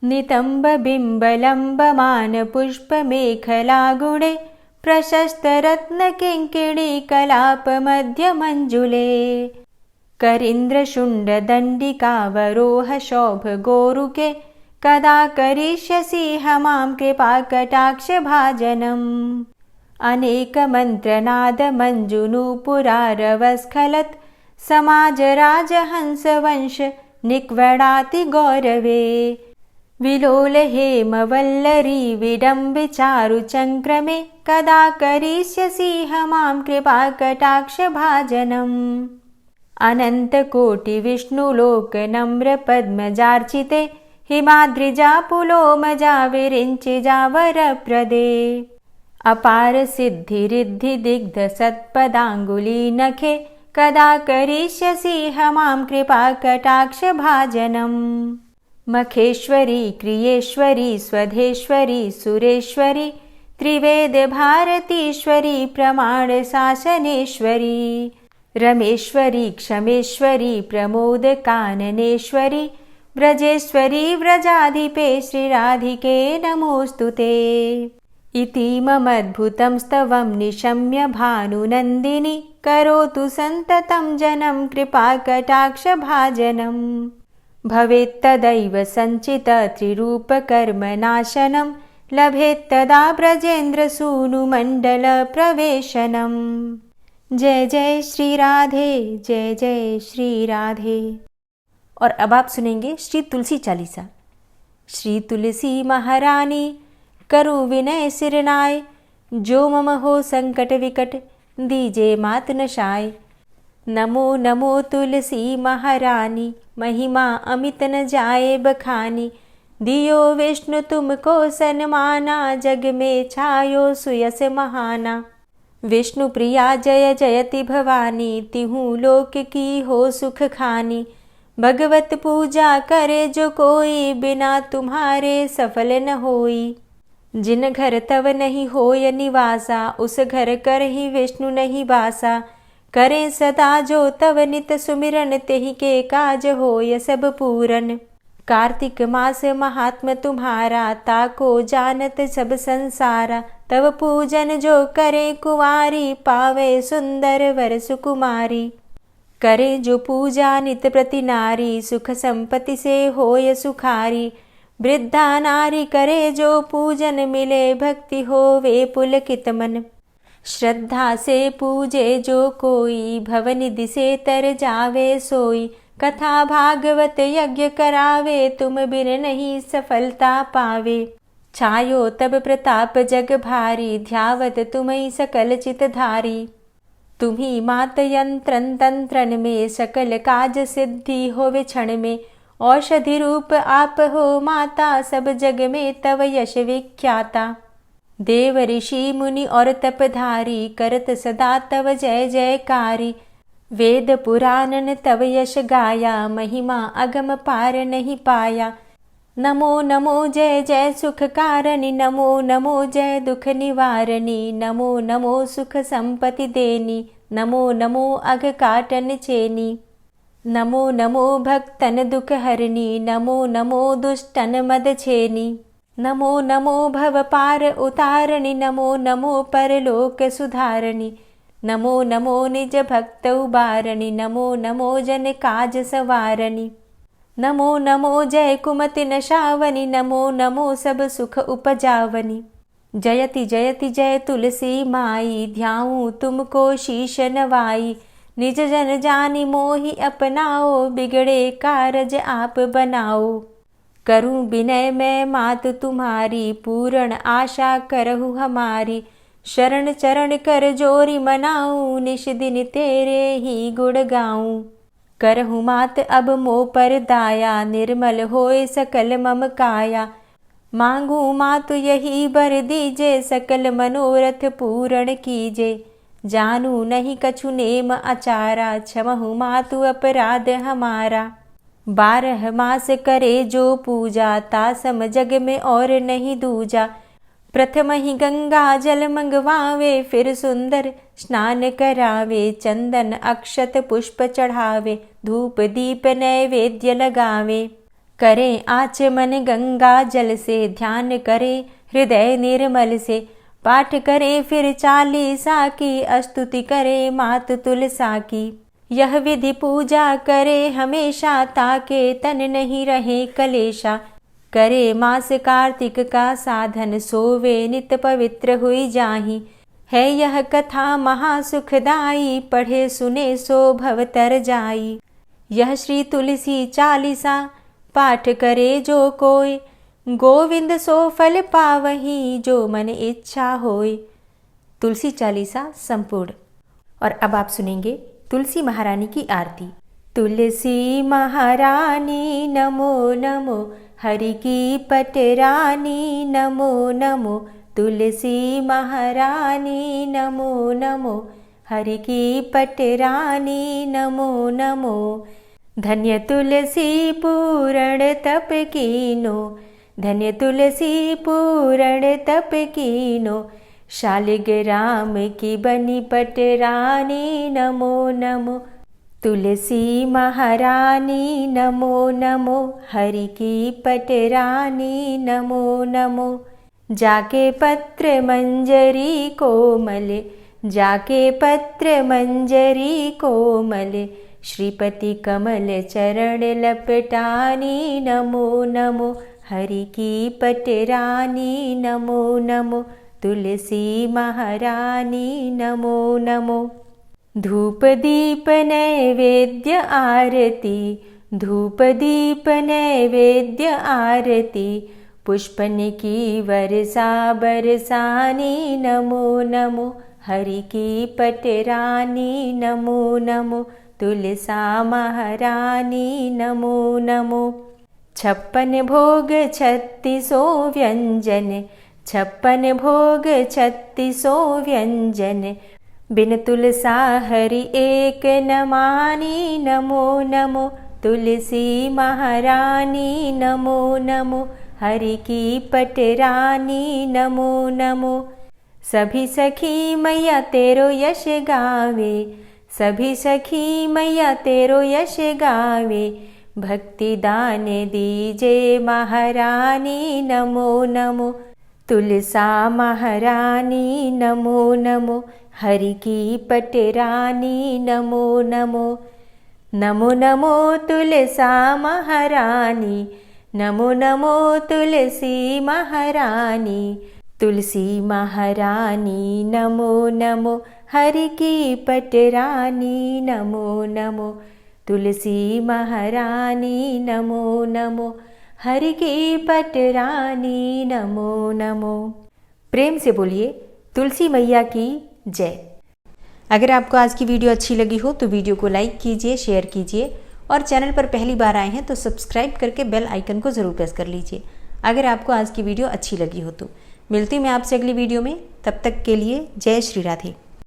नितम्बबिम्बलम्बमानपुष्पमेखलागुणे प्रशस्तरत्नकिङ्किणीकलापमध्यमञ्जुले करीन्द्रशुण्डदण्डिकावरोहशोभगोरुके कदा करिष्यसि मां कृपाकटाक्षभाजनम् अनेकमन्त्रनादमञ्जुनूपुरारवस्खलत् समाजराजहंसवंश निक्वडातिगौरवे विलोलहेमवल्लरी विडम्बिचारुचङ्क्रमे कदा करिष्यसि मां कृपाकटाक्षभाजनम् अनन्तकोटिविष्णुलोकनम्रपद्मजार्चिते हिमाद्रिजापुलोमजा विरिञ्चिजावरप्रदे अपारसिद्धिरिद्धिदिग्धसत्पदाङ्गुलीनखे कदा करिष्यसि मां कृपाकटाक्षभाजनम् मखेश्वरी क्रियेश्वरी स्वधेश्वरी सुरेश्वरी त्रिवेदभारतीश्वरी प्रमाणशासनेश्वरी रमेश्वरी क्षमेश्वरी प्रमोदकाननेश्वरी व्रजेश्वरी व्रजाधिपे श्रीराधिके नमोऽस्तुते इतीममद्भुतं स्तवं निशम्य भानुनन्दिनी करोतु सन्ततं जनं कृपाकटाक्षभाजनम् भवेत्तदैव सञ्चितत्रिरूपकर्मनाशनं लभेत्तदा ब्रजेन्द्रसूनुमण्डलप्रवेशनम् जय जय श्री राधे, जय जय श्री राधे। और अब आप सुनेंगे श्री तुलसी चालीसा। श्री तुलसी महारानी करूँ विनय सिरनाय, जो मम हो संकट विकट दीजे मात नशाय। नमो नमो तुलसी महारानी, महिमा अमित न जाए बखानी। दियो विष्णु तुमको सन्माना, जग में छायो सुयस महाना। विष्णु प्रिया जय जयति भवानी, तिहु लोक की हो सुख खानी। भगवत पूजा करे जो कोई, बिना तुम्हारे सफल न होई। जिन घर तव नहीं होय निवासा, उस घर कर ही विष्णु नहीं बासा। करें सदा जो तव नित सुमिरन, तेहि के काज होय सब पूरन। कार्तिक मास महात्म तुम्हारा, ताको जानत सब संसारा। तव पूजन जो करे कुंवारी, पावे सुंदर वर सुकुमारी। करे जो पूजा नित प्रति नारी, सुख संपत्ति से होय सुखारी। वृद्धा नारी करे जो पूजन, मिले भक्ति होवे पुलकित मन। श्रद्धा से पूजे जो कोई, भवनिधि से तर जावे सोई। कथा भागवत यज्ञ करावे, तुम बिन नहीं सफलता पावे। छायो तब प्रताप जग भारी, ध्यावत तुम्हि सकल चित धारी। तुम्ही मात यंत्रन तंत्रन में सकल काज सिद्धि होवे क्षण में। औषधि रूप आप हो माता सब जग में तव यश विख्याता। देव ऋषि मुनि और तपधारी करत सदा तव जय जयकारी। वेद पुराणन तव यश गाया महिमा अगम पार नहीं पाया। नमो नमो जय जय सुख कारणी नमो नमो जय दुख निवारणी। नमो नमो सुख संपत्ति देनी नमो नमो अघ काटन चेनी। नमो नमो भक्तन दुख हरणी नमो नमो दुष्टन मद छेनी। नमो नमो भव पार उतारणी नमो नमो परलोक सुधारणी। नमो नमो निज भक्त उबारणी नमो नमो जन काज सवारणी। नमो नमो जय कुमति नशावनी नमो नमो सब सुख उपजावनी। जयति जयति जय तुलसी माई ध्याऊं तुमको शीश नवाई। निज जन जानी मोहि अपनाओ बिगड़े कारज आप बनाओ। करूं विनय मैं मात तुम्हारी पूर्ण आशा करहु हमारी। शरण चरण कर जोरी मनाऊं निश दिन तेरे ही गुण गाऊं। करहु मात अब मोह पर दाया निर्मल होए सकल मम काया। मांगू मातु यही बर दीजे सकल मनोरथ पूर्ण कीजे। जानू नहीं कछु नेम आचारा क्षमहु मातु अपराध हमारा। 12 मास करे जो पूजा तासम जग में और नहीं दूजा। प्रथम ही गंगा जल मंगवावे फिर सुंदर स्नान करावे। चंदन अक्षत पुष्प चढ़ावे धूप दीप नैवेद्य लगावे। करें आचमन गंगा जल से ध्यान करे हृदय निर्मल से। पाठ करे फिर 40 की स्तुति करे मात तुलसा की। यह विधि पूजा करे हमेशा ताके तन नहीं रहे कलेशा। करे मास कार्तिक का साधन सोवे नित पवित्र हुई जाहि। है यह कथा महासुखदाई पढ़े सुने सो भव तर जाई। यह श्री तुलसी 40 पाठ करे जो कोय। गोविंद सो फल पावही जो मन इच्छा होय। तुलसी 40 संपूर्ण। और अब आप सुनेंगे तुलसी महारानी की आरती। तुलसी महारानी नमो नमो हरि की पटरानी नमो नमो। तुलसी महारानी नमो नमो हरि की पटरानी नमो नमो। धन्य तुलसी पूर्ण तप कीनो धन्य तुलसी पूर्ण तप कीनो। शालिग्राम की बनी पटरानी नमो नमो। तुलसी महारानी नमो नमो हरि की पटरानी नमो नमो। जाके पत्र मंजरी कोमल जाके पत्र मंजरी कोमल। श्रीपति कमल चरण लपटानी नमो नमो हरि की पटरानी नमो नमो। तुलसी महारानी नमो नमो। धूप दीप नैवेद्य आरती धूप दीप नैवेद्य आरती। पुष्पन की वर्षा बरसानी नमो नमो हरि की पटरानी नमो नमो। तुलसा महारानी नमो नमो। 56 भोग 36 व्यंजन 56 भोग 36 व्यंजन। बिन तुलसा हरि एक न मानी नमो नमो। तुलसी महारानी नमो नमो हरि की पटरानी नमो नमो। सभी सखी मैया तेरो यश गावे सभी सखी मैया तेरो यश गावे। भक्ति दान दीजे महारानी नमो नमो। तुलसा महारानी नमो नमो हरि की पटरानी नमो नमो। नमो नमो तुलसा महारानी नमो नमो तुलसी महारानी। तुलसी महारानी नमो नमो हरि की पटरानी नमो नमो। तुलसी महारानी नमो नमो हरि की पटरानी नमो नमो। प्रेम से बोलिए तुलसी मैया की जय। अगर आपको आज की वीडियो अच्छी लगी हो तो वीडियो को लाइक कीजिए, शेयर कीजिए और चैनल पर पहली बार आए हैं तो सब्सक्राइब करके बेल आइकन को ज़रूर प्रेस कर लीजिए अगर आपको आज की वीडियो अच्छी लगी हो तो। मिलती हूँ मैं आपसे अगली वीडियो में, तब तक के लिए जय श्री राधे।